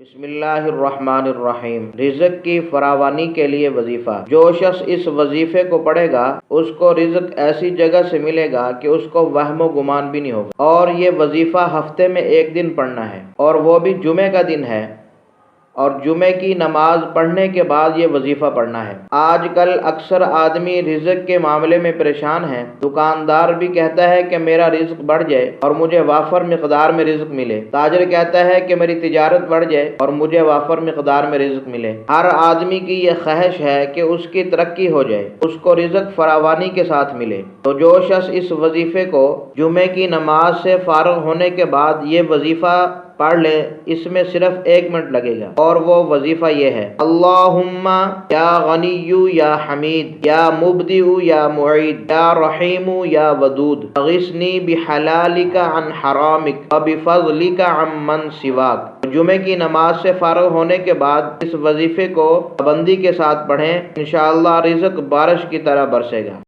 بسم اللہ الرحمن الرحیم۔ رزق کی فراوانی کے لیے وظیفہ۔ جو شخص اس وظیفے کو پڑھے گا اس کو رزق ایسی جگہ سے ملے گا کہ اس کو وہم و گمان بھی نہیں ہوگا۔ اور یہ وظیفہ ہفتے میں ایک دن پڑھنا ہے، اور وہ بھی جمعے کا دن ہے، اور جمعے کی نماز پڑھنے کے بعد یہ وظیفہ پڑھنا ہے۔ آج کل اکثر آدمی رزق کے معاملے میں پریشان ہیں۔ دکاندار بھی کہتا ہے کہ میرا رزق بڑھ جائے اور مجھے وافر مقدار میں رزق ملے۔ تاجر کہتا ہے کہ میری تجارت بڑھ جائے اور مجھے وافر مقدار میں رزق ملے۔ ہر آدمی کی یہ خواہش ہے کہ اس کی ترقی ہو جائے، اس کو رزق فراوانی کے ساتھ ملے۔ تو جو شخص اس وظیفے کو جمعے کی نماز سے فارغ ہونے کے بعد یہ وظیفہ پڑھ لے، اس میں صرف 1 منٹ لگے گا، اور وہ وظیفہ یہ ہے: اللہم یا غنی یا حمید یا مبدئ یا معید یا رحیم یا ودود اغثنی بحلالک عن حرامک وبفضلک عن من سواک۔ جمعے کی نماز سے فارغ ہونے کے بعد اس وظیفے کو پابندی کے ساتھ پڑھیں، انشاءاللہ رزق بارش کی طرح برسے گا۔